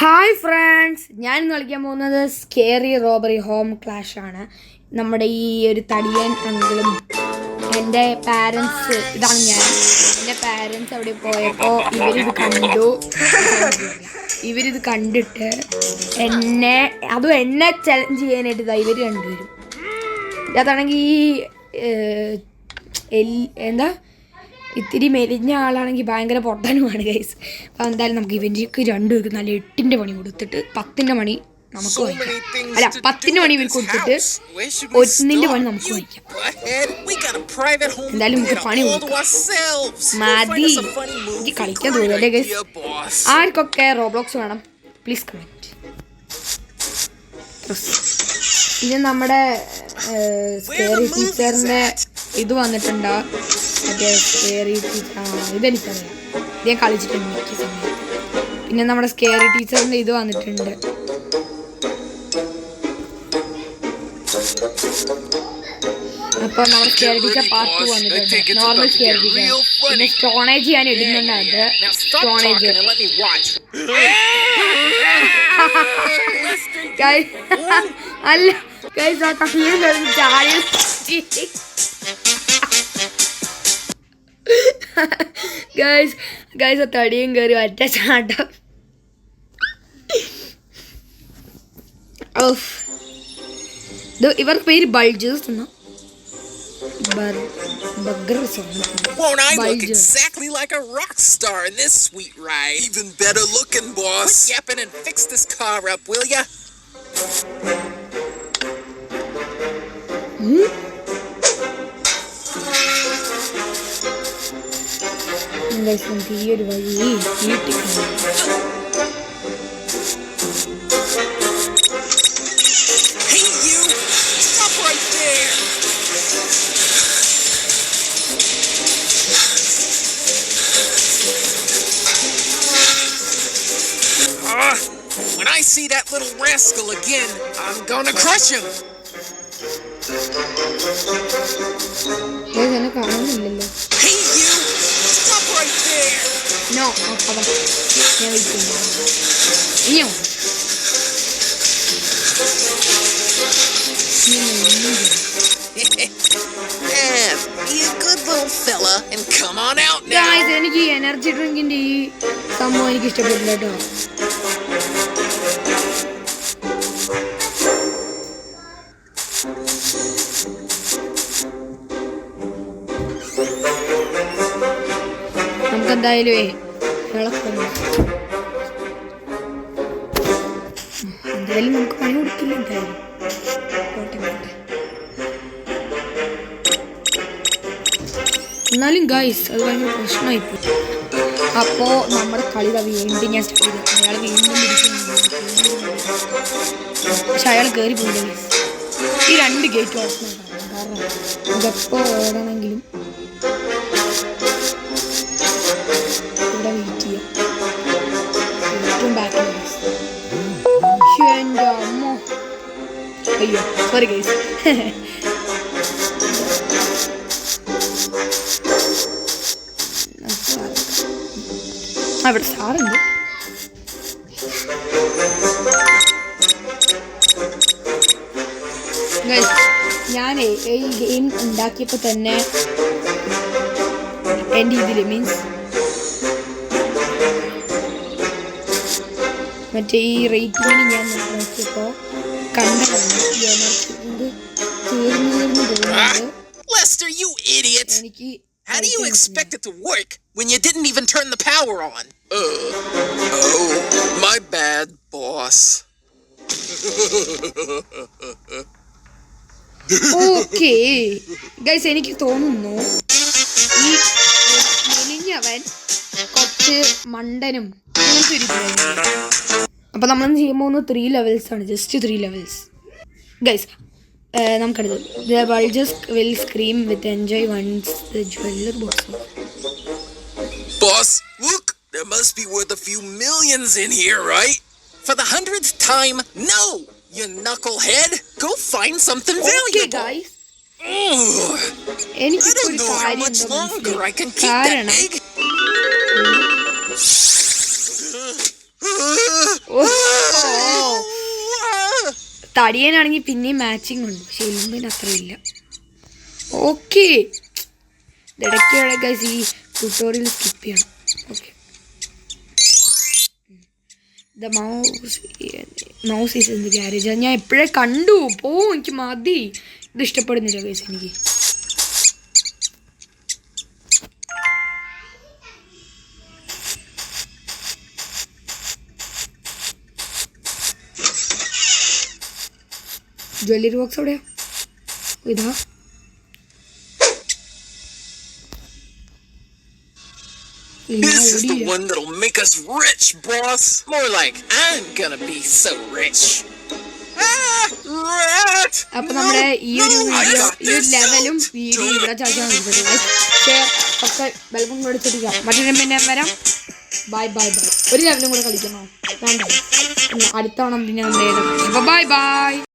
Hi friends, ഞാൻ ഇന്ന് കളിക്കാൻ പോകുന്നത് സ്കേറി റോബറി ഹോം ക്ലാഷ് ആണ്. നമ്മുടെ ഈ ഒരു തടിയൻ അങ്കിളും എൻ്റെ പാരൻസ്, ഇതാണ് ഞാൻ. എൻ്റെ പാരൻസ് അവിടെ പോയപ്പോൾ ഇവരിത് കണ്ടിട്ട് എന്നെ ചലഞ്ച് ചെയ്യാനായിട്ട് ഇവർ രണ്ടുപേരും. അതാണെങ്കിൽ എന്താ ഇത്തിരി മെലിഞ്ഞ ആളാണെങ്കിൽ ഭയങ്കര പൊട്ടനുമാണ് ഗൈസ്. അപ്പോൾ എന്തായാലും നമുക്ക് ഇവർക്ക് രണ്ടുപേർക്ക് നല്ല 8ന്റെ പണി കൊടുത്തിട്ട് 10ന്റെ പണി നമുക്ക് വാങ്ങിക്കാം. അല്ല, 10ന്റെ പണി ഇവർക്ക് കൊടുത്തിട്ട് 1ന്റെ പണി നമുക്ക് വാങ്ങിക്കാം. എന്തായാലും നമുക്ക് പണി കൊടുക്കാം. മതി, എനിക്ക് കളിക്കാൻ തോന്നുന്നല്ലേ ഗൈസ്? ആർക്കൊക്കെ റോബ്ലോക്സ് വേണം പ്ലീസ് കമൻറ്റ്. ഇത് നമ്മുടെ സ്കേറി ടീച്ചറിൻ്റെ ഇത് വന്നിട്ടുണ്ടോ? മറ്റേ സ്കേറി ടീച്ചർ, ഇതെനിക്കറിയാം, ഇത് ഞാൻ കളിച്ചിട്ടുണ്ട് മിക്ക സമയത്ത്. പിന്നെ നമ്മുടെ സ്കേറി ടീച്ചറിൻ്റെ ഇത് വന്നിട്ടുണ്ട്. അപ്പോൾ നമ്മുടെ സ്കേറി ടീച്ചർ പാർട്ട് 2 വന്നിട്ടുണ്ട്, നോർമൽ സ്കേറി ടീച്ചർ. പിന്നെ സ്റ്റോണേജ് ഞാൻ ഇടുന്നുണ്ട്. സ്റ്റോണേജ് അല്ല ഗൈസ്, ആ കയ്യിൽ ചാടി ഗൈസ് ആ തടിയും കയറി ഒറ്റ ചാട്ടം. ഇവരുടെ പേര് ബൾജേഴ്സ് എന്നാ. Won't I look exactly like a rock star in this sweet ride? Even better looking, boss. Quit yapping and fix this car up, will ya? ഈ ഒരു വഴി വീട്ടിൽ When I see that little rascal again, I'm gonna crush him. കാണുന്നില്ലല്ലോ. Hey you! Stop right there! No, ഞാൻ wait ചെയ്യുന്നു. ഇനിയോ be a good little fella and come on out now. Guys, എനിക്ക് energy ഡ്രിങ്കിന്റെ ഈ സംഭവം എനിക്ക് ഇഷ്ടപ്പെട്ടില്ല കേട്ടോ. നമുക്ക് എന്തായാലും എന്തായാലും നമുക്ക് പണി കൊടുക്കില്ല. എന്തായാലും എന്നാലും ഗൈസ് അത് ഭയങ്കര പ്രശ്നമായിപ്പോയി. അപ്പോൾ നമ്മുടെ കളി വീണ്ടും ഞാൻ സ്റ്റാർട്ട് ചെയ്തു. അയാൾ വീണ്ടും പക്ഷെ അയാൾ കയറി പോയില്ല ഗൈസ്. ഈ 2 ഗേറ്റ് ഓപ്പൺ ആക്കണം. കാരണം ഇതെപ്പോൾ ഓടണമെങ്കിലും ഇവിടെ വെയിറ്റ് ചെയ്യാം. ഏറ്റവും ബാക്കിൽ എൻ്റെ അമ്മ, അയ്യോ സോറി ഗൈസ്. അവിടെ സ്റ്റാറുണ്ട്. ഞാൻ ഈ ഗെയിം ഉണ്ടാക്കിയപ്പോൾ തന്നെ എൻ്റെ ഇതിൽ മീൻസ് മറ്റേ ഈ റേറ്റിങ്ങിന് ഞാൻ നോക്കിയപ്പോൾ കണ്ടതാണ് ഈ എനർജി ഇത് തീർന്നു തോന്നുന്നത്. Lester, you idiot! How do you expect it to work when you didn't even turn the power on? Oh, my bad, boss. Okay, guys, എനിക്ക് തോന്നുന്നു ഈ മെലിഞ്ഞവൻ കുറച്ച് മണ്ടനും അങ്ങനത്തെ ഒരു ഇതായിരുന്നു. അപ്പോൾ നമ്മൾ ചെയ്യുമ്പോൾ 3 ലെവൽസ് ആണ്, ജസ്റ്റ് 3 ലെവൽസ് ഗൈസ്. നമുക്കടുത്ത് The bulges will scream with enjoy once the jeweler box. Boss, look! There must be worth a few millions in here, right? For the 100th time, no! You knucklehead! Go find something valuable! Okay, guys. I don't know how much longer I can keep that egg. തടിയനാണെങ്കിൽ പിന്നെയും matching ഉണ്ട്, പക്ഷെ എലുമ്പിന് അത്രയില്ല. Okay, ഇടയ്ക്കുള്ള guys ഈ tutorial skip ചെയ്യണം. Okay, the mouse is in the garage. ഞാൻ എപ്പോഴേ കണ്ടു, എനിക്ക് മതി, ഇത് ഇഷ്ടപ്പെടുന്നില്ല ഗൈസ് എനിക്ക്. ജ്വല്ലറി ബോക്സ് എവിടെയാ? ഇതാ. This is the one that'll make us rich, boss. More like I'm gonna be so rich. Rat! അപ്പൊ നമ്മുടെ ഈ ഒരു വീഡിയോ, ഈ ഒരു ലെവലും വീഡിയോ ഇവിടെ ചാച്ചാണ്. ബെൽബും കൊടുത്തിരിക്കാം. മറ്റൊരു പിന്നെ വരാം. Bye bye bye. ഒരു ലെവലും കൂടെ കളിക്കണോ? വേണ്ട, അടുത്ത തവണ പിന്നെ ബൈ ബൈ.